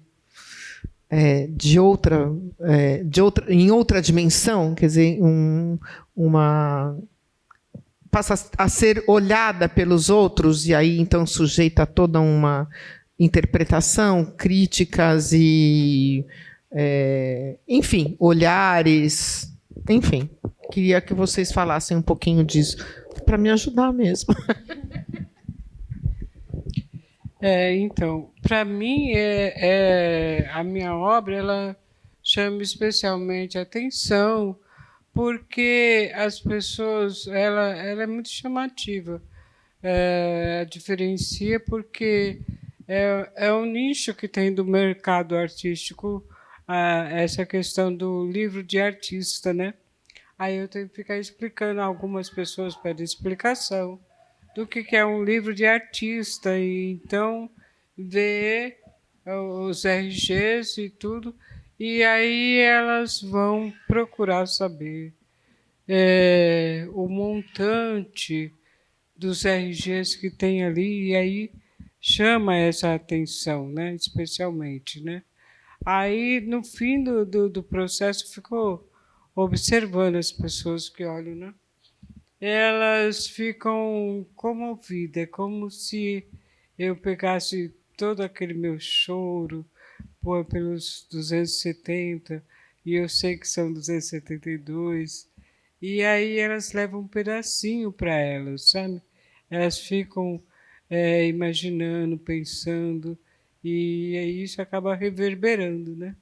em outra dimensão, quer dizer, passa a ser olhada pelos outros e aí então sujeita a toda uma interpretação, críticas e, enfim, olhares, enfim. Queria que vocês falassem um pouquinho disso, para me ajudar mesmo. Então, para mim, a minha obra ela chama especialmente a atenção, porque as pessoas, ela é muito chamativa. Diferencia porque é um nicho que tem do mercado artístico, essa questão do livro de artista, né? Aí eu tenho que ficar explicando, algumas pessoas pedem explicação do que é um livro de artista, e então ver os RGs e tudo, e aí elas vão procurar saber o montante dos RGs que tem ali, e aí chama essa atenção, né? Especialmente, né? Aí, no fim do processo, ficou observando as pessoas que olham, né? Elas ficam comovidas, é como se eu pegasse todo aquele meu choro pelos 270, e eu sei que são 272, e aí elas levam um pedacinho para elas, sabe? Elas ficam imaginando, pensando, e aí isso acaba reverberando, né?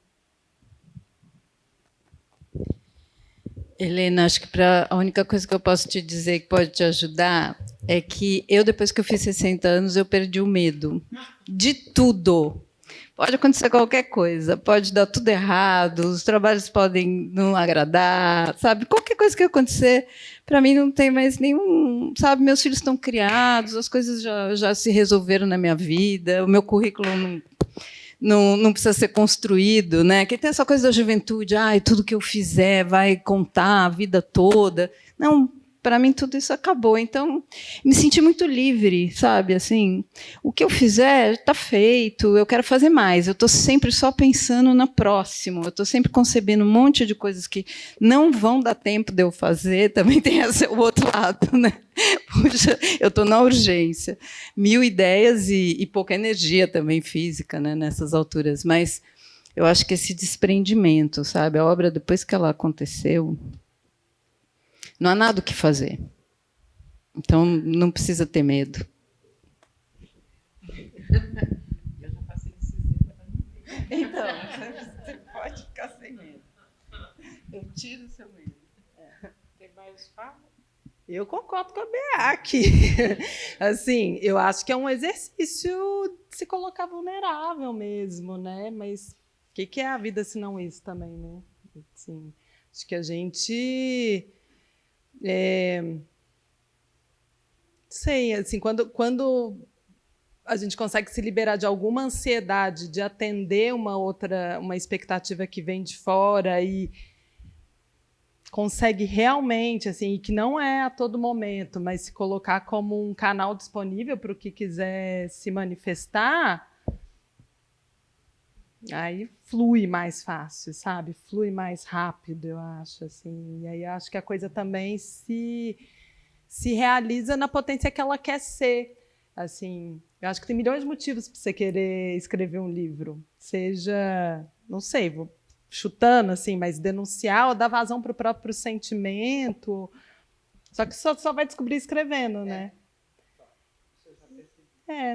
Helena, acho que a única coisa que eu posso te dizer que pode te ajudar é que eu, depois que eu fiz 60 anos, eu perdi o medo de tudo. Pode acontecer qualquer coisa, pode dar tudo errado, os trabalhos podem não agradar, sabe? Qualquer coisa que acontecer, para mim não tem mais nenhum, sabe? Meus filhos estão criados, as coisas já se resolveram na minha vida, o meu currículo não precisa ser construído, né? Que tem essa coisa da juventude, tudo que eu fizer vai contar a vida toda. Não, para mim tudo isso acabou. Então, me senti muito livre, sabe? Assim, o que eu fizer está feito, eu quero fazer mais. Eu estou sempre só pensando no próximo, eu estou sempre concebendo um monte de coisas que não vão dar tempo de eu fazer. Também tem o outro lado, né? Puxa, eu estou na urgência. 1000 ideias e pouca energia também física, né, nessas alturas. Mas eu acho que esse desprendimento, sabe? A obra, depois que ela aconteceu, não há nada o que fazer. Então, não precisa ter medo. Eu já passei desse medo. Então, você pode ficar sem medo. Eu tiro o seu medo. Tem mais fala? Eu concordo com a Bea aqui. Assim, eu acho que é um exercício de se colocar vulnerável mesmo, né? Mas o que é a vida se não isso também, né? Assim, acho que a gente... sei, assim, quando a gente consegue se liberar de alguma ansiedade de atender uma expectativa que vem de fora e consegue realmente, assim, que não é a todo momento, mas se colocar como um canal disponível para o que quiser se manifestar, aí flui mais fácil, sabe? Flui mais rápido, eu acho, assim. E aí acho que a coisa também se realiza na potência que ela quer ser. Assim, eu acho que tem milhões de motivos para você querer escrever um livro. Seja, não sei, vou chutando, assim, mas denunciar ou dar vazão para o próprio sentimento. Só que só vai descobrir escrevendo, né?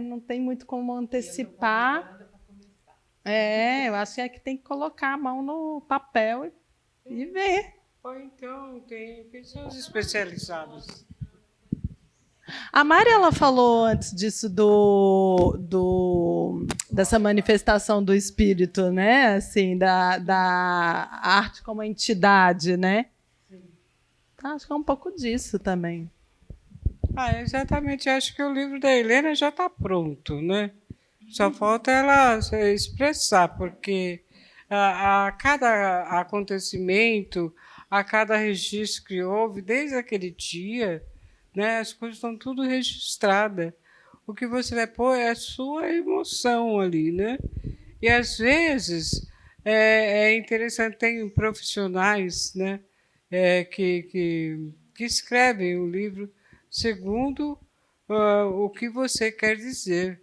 Não tem muito como antecipar. Eu acho que tem que colocar a mão no papel e ver. Ou então tem pessoas especializadas. A Mari, ela falou antes disso dessa manifestação do espírito, né? Assim, da arte como entidade, né? Então, acho que é um pouco disso também. Exatamente. Acho que o livro da Helena já está pronto, né? Só falta ela se expressar, porque a cada acontecimento, a cada registro que houve, desde aquele dia, né, as coisas estão tudo registradas. O que você vai pôr é a sua emoção ali, né? E, às vezes, é interessante, tem profissionais, né, que escrevem o livro segundo o que você quer dizer.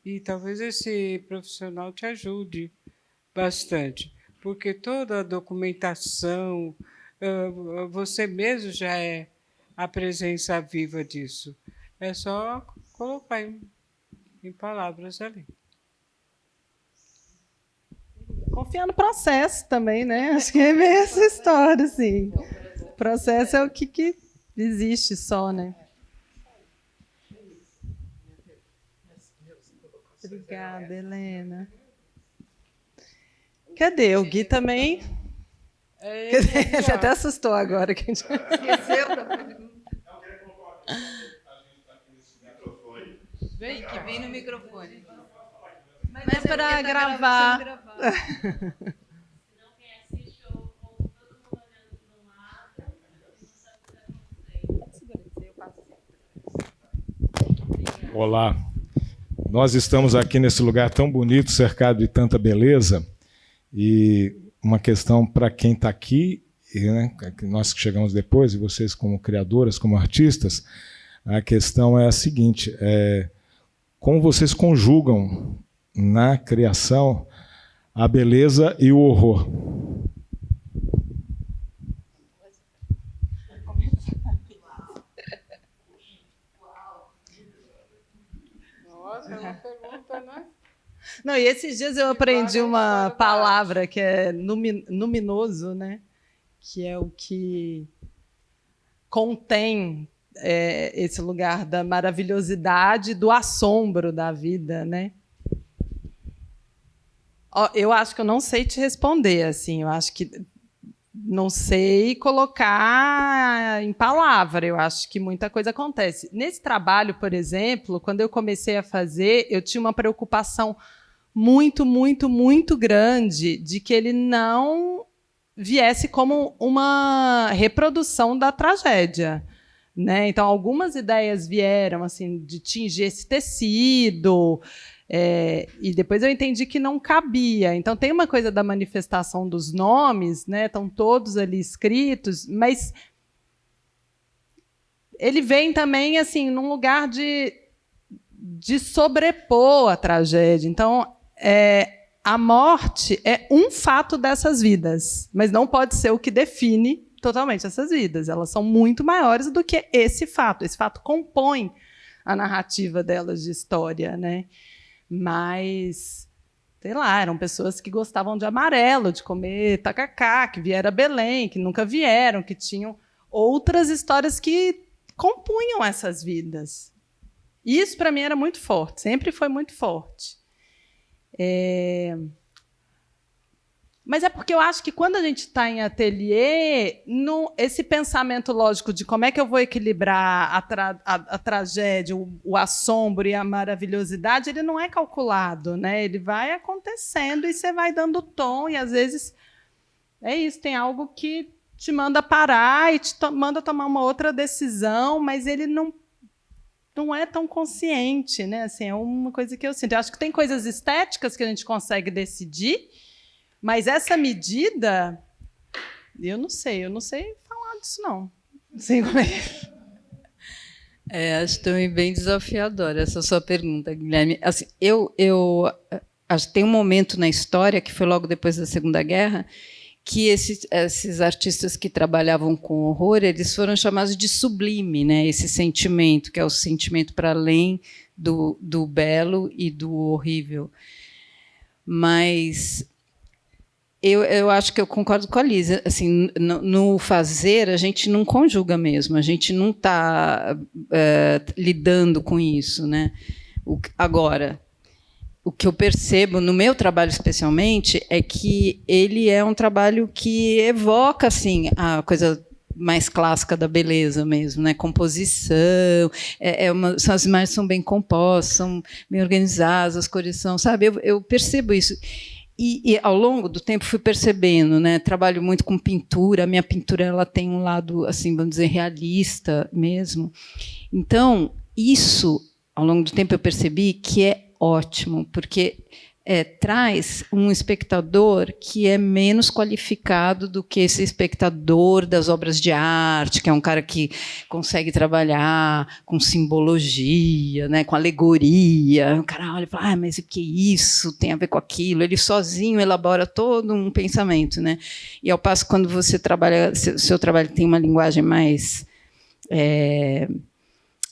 E talvez esse profissional te ajude bastante, porque toda a documentação, você mesmo já é a presença viva disso. É só colocar em palavras ali. Confiar no processo também, né? Acho que é bem essa história, assim. O processo é o que existe só, né? Obrigada, Helena. Cadê? O Gui também? Ele até assustou agora. Que a gente... Esqueceu da pergunta. Vem, que vem no microfone. Mas é para gravar. Olá, nós estamos aqui nesse lugar tão bonito, cercado de tanta beleza, e uma questão para quem está aqui, né, nós que chegamos depois, e vocês como criadoras, como artistas, a questão é a seguinte, como vocês conjugam na criação a beleza e o horror? Nossa, é uma pergunta, né? Não, e esses dias eu aprendi uma palavra que é luminoso, né? Que é o que contém esse lugar da maravilhosidade, do assombro da vida, né? Eu acho que eu não sei te responder, assim. Eu acho que não sei colocar em palavra. Eu acho que muita coisa acontece. Nesse trabalho, por exemplo, quando eu comecei a fazer, eu tinha uma preocupação muito, muito, muito grande de que ele não viesse como uma reprodução da tragédia, né? Então, algumas ideias vieram assim de tingir esse tecido, e depois eu entendi que não cabia. Então, tem uma coisa da manifestação dos nomes, né? Estão todos ali escritos, mas ele vem também assim num lugar de sobrepor a tragédia. Então, a morte é um fato dessas vidas, mas não pode ser o que define totalmente essas vidas. Elas são muito maiores do que esse fato. Esse fato compõe a narrativa delas de história, né? Mas, sei lá, eram pessoas que gostavam de amarelo, de comer tacacá, que vieram a Belém, que nunca vieram, que tinham outras histórias que compunham essas vidas. Isso, para mim, era muito forte, sempre foi muito forte. Mas é porque eu acho que quando a gente está em ateliê, esse pensamento lógico de como é que eu vou equilibrar a tragédia, o assombro e a maravilhosidade, ele não é calculado, né? Ele vai acontecendo e você vai dando tom, e às vezes é isso, tem algo que te manda parar e te manda tomar uma outra decisão, mas ele não é tão consciente, né? Assim, é uma coisa que eu sinto. Eu acho que tem coisas estéticas que a gente consegue decidir, mas essa medida, eu não sei falar disso, não. Não sei como é. Acho também bem desafiadora essa sua pergunta, Guilherme. Assim, acho que tem um momento na história, que foi logo depois da Segunda Guerra, que esses artistas que trabalhavam com horror, eles foram chamados de sublime, né? Esse sentimento, que é o sentimento para além do belo e do horrível. Mas eu acho que eu concordo com a Lisa. Assim, no fazer, a gente não conjuga mesmo, a gente não está lidando com isso, né? Agora, o que eu percebo no meu trabalho, especialmente, é que ele é um trabalho que evoca assim, a coisa mais clássica da beleza mesmo, né? Composição, as imagens são bem compostas, são bem organizadas, as cores são, sabe? Eu percebo isso. E ao longo do tempo fui percebendo, né? Trabalho muito com pintura. A minha pintura ela tem um lado, assim, vamos dizer, realista mesmo. Então, isso, ao longo do tempo, eu percebi que é ótimo, porque traz um espectador que é menos qualificado do que esse espectador das obras de arte, que é um cara que consegue trabalhar com simbologia, né, com alegoria. O cara olha e fala, mas o que isso tem a ver com aquilo? Ele sozinho elabora todo um pensamento, né? E ao passo, quando você trabalha, seu trabalho tem uma linguagem mais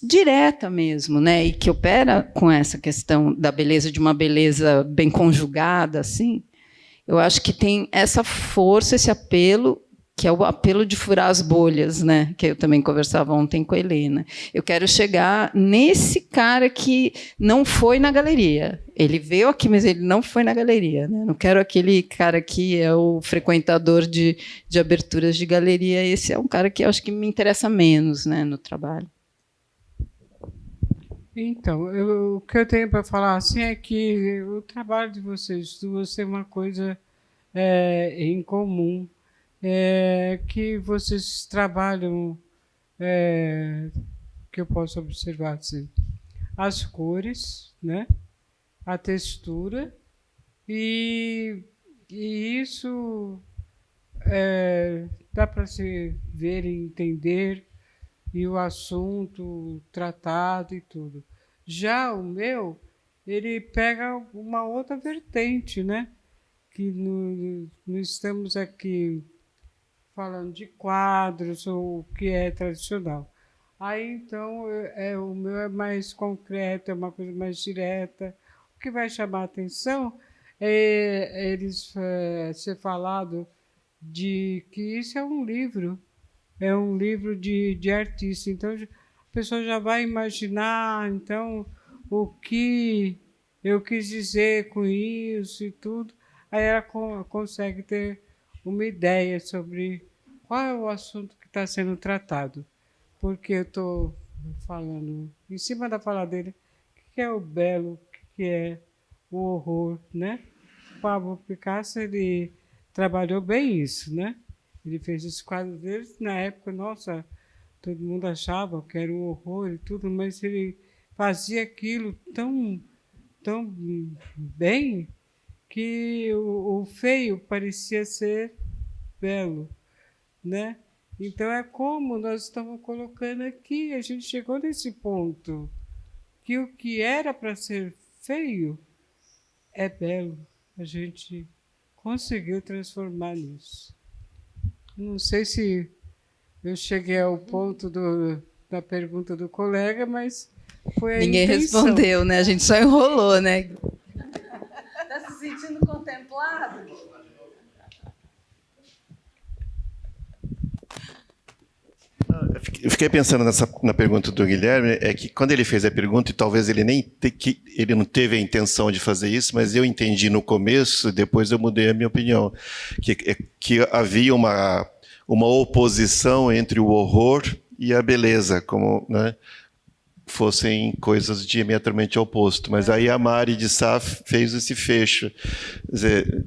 direta mesmo, né, e que opera com essa questão da beleza, de uma beleza bem conjugada, assim, eu acho que tem essa força, esse apelo, que é o apelo de furar as bolhas, né? Que eu também conversava ontem com a Helena. Eu quero chegar nesse cara que não foi na galeria. Ele veio aqui, mas ele não foi na galeria, né? Não quero aquele cara que é o frequentador de aberturas de galeria. Esse é um cara que eu acho que me interessa menos, né, no trabalho. Então, o que eu tenho para falar assim é que o trabalho de vocês duas tem uma coisa em comum, que vocês trabalham, que eu posso observar assim, as cores, né, a textura, e isso dá para se ver e entender, e o assunto tratado e tudo. Já o meu, ele pega uma outra vertente, né? Que não estamos aqui falando de quadros ou o que é tradicional. Aí, então, o meu é mais concreto, é uma coisa mais direta. O que vai chamar a atenção é eles ser falado de que isso é um livro de artista. Então, a pessoa já vai imaginar, então, o que eu quis dizer com isso e tudo. Aí ela consegue ter uma ideia sobre qual é o assunto que está sendo tratado. Porque eu estou falando, em cima da fala dele, o que é o belo, o que é o horror, né? O Pablo Picasso, ele trabalhou bem isso, né? Ele fez os quadros dele, na época, nossa, todo mundo achava que era um horror e tudo, mas ele fazia aquilo tão bem que o feio parecia ser belo, né? Então, é como nós estamos colocando aqui, a gente chegou nesse ponto, que o que era para ser feio é belo. A gente conseguiu transformar nisso. Não sei se eu cheguei ao ponto da pergunta do colega, mas foi a Ninguém intenção. respondeu, né? A gente só enrolou, né? Está se sentindo contemplado? Eu fiquei pensando na pergunta do Guilherme, é que quando ele fez a pergunta, e talvez ele ele não teve a intenção de fazer isso, mas eu entendi no começo, depois eu mudei a minha opinião, que havia uma oposição entre o horror e a beleza, como, né, fossem coisas diametralmente opostas. Mas aí a Mari de Sá fez esse fecho. Quer dizer,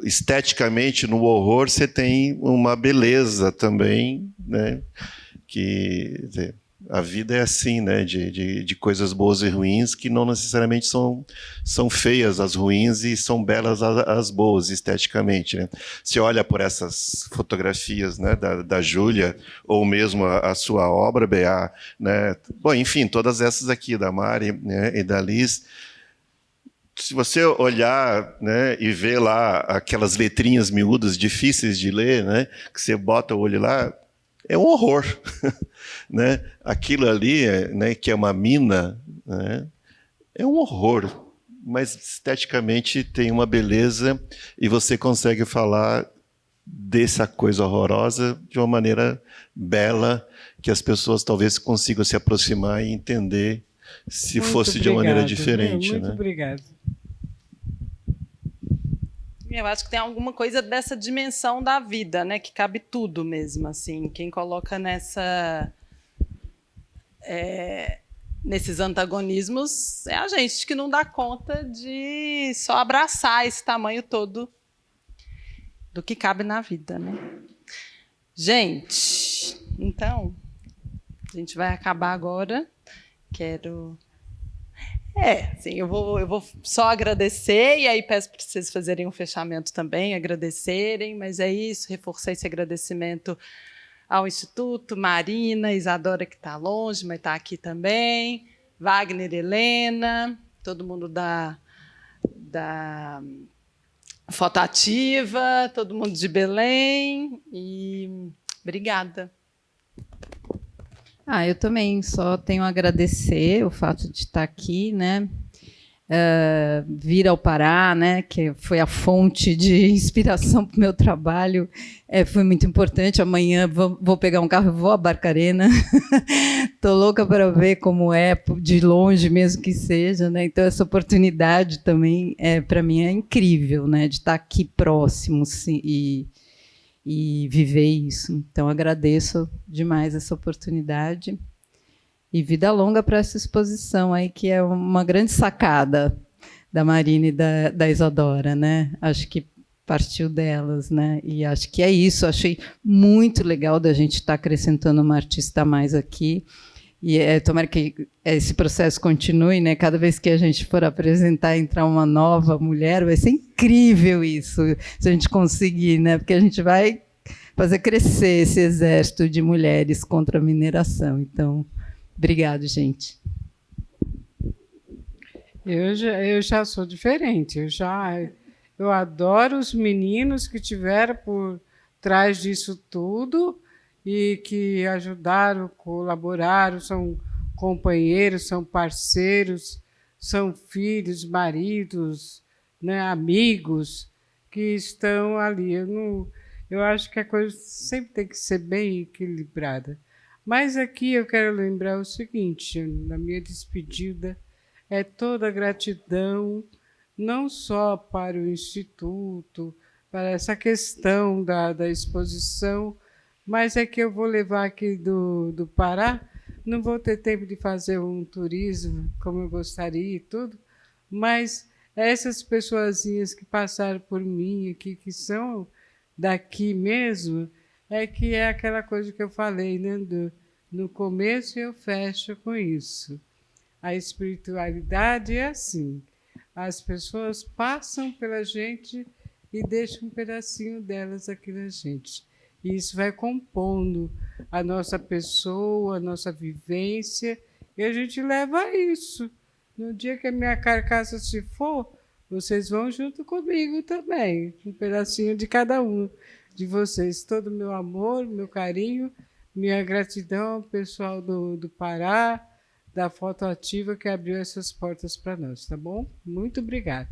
esteticamente, no horror, você tem uma beleza também, né? Que, quer dizer, a vida é assim, né? De coisas boas e ruins, que não necessariamente são feias as ruins e são belas as boas, esteticamente, né? Você olha por essas fotografias, né, da Júlia, ou mesmo a sua obra, B.A., né? Bom, enfim, todas essas aqui, da Mari, né, e da Liz. Se você olhar, né, e ver lá aquelas letrinhas miúdas, difíceis de ler, né, que você bota o olho lá, é um horror. Né? Aquilo ali, né, que é uma mina, né, é um horror, mas esteticamente tem uma beleza e você consegue falar dessa coisa horrorosa de uma maneira bela, que as pessoas talvez consigam se aproximar e entender se Muito fosse de uma maneira obrigado, diferente. Muito né? obrigado. Eu acho que tem alguma coisa dessa dimensão da vida, né, que cabe tudo mesmo, assim. Quem coloca nesses antagonismos é a gente que não dá conta de só abraçar esse tamanho todo do que cabe na vida, né? Gente, então, a gente vai acabar agora. Quero... sim, eu vou só agradecer, e aí peço para vocês fazerem um fechamento também, agradecerem, mas é isso, reforçar esse agradecimento ao Instituto, Marina, Isadora, que está longe, mas está aqui também, Wagner, Helena, todo mundo da Fotoativa, todo mundo de Belém, e obrigada. Eu também só tenho a agradecer o fato de estar aqui, né? vir ao Pará, né, que foi a fonte de inspiração para o meu trabalho, foi muito importante. Amanhã vou pegar um carro e vou a Barcarena. Estou louca para ver como é, de longe mesmo que seja, né? Então, essa oportunidade também, para mim, é incrível, né, de estar aqui próximo e viver isso. Então, agradeço demais essa oportunidade. E vida longa para essa exposição aí, que é uma grande sacada da Marina e da Isadora, né? Acho que partiu delas, né? E acho que é isso. Achei muito legal da gente estar acrescentando uma artista a mais aqui. E tomara que esse processo continue, né? Cada vez que a gente for apresentar, entrar uma nova mulher, vai ser incrível isso, se a gente conseguir, né? Porque a gente vai fazer crescer esse exército de mulheres contra a mineração. Então, obrigado, gente. Eu já sou diferente. Eu adoro os meninos que tiveram por trás disso tudo e que ajudaram, colaboraram, são companheiros, são parceiros, são filhos, maridos, né, amigos que estão ali. Eu acho que a coisa sempre tem que ser bem equilibrada. Mas aqui eu quero lembrar o seguinte, na minha despedida, é toda a gratidão, não só para o Instituto, para essa questão da exposição, mas é que eu vou levar aqui do Pará, não vou ter tempo de fazer um turismo como eu gostaria e tudo, mas essas pessoazinhas que passaram por mim aqui, que são daqui mesmo, que é aquela coisa que eu falei, né? No começo eu fecho com isso. A espiritualidade é assim, as pessoas passam pela gente e deixam um pedacinho delas aqui na gente. E isso vai compondo a nossa pessoa, a nossa vivência, e a gente leva isso. No dia que a minha carcaça se for, vocês vão junto comigo também, um pedacinho de cada um de vocês. Todo o meu amor, meu carinho, minha gratidão ao pessoal do Pará, da Foto Ativa, que abriu essas portas para nós, tá bom? Muito obrigada.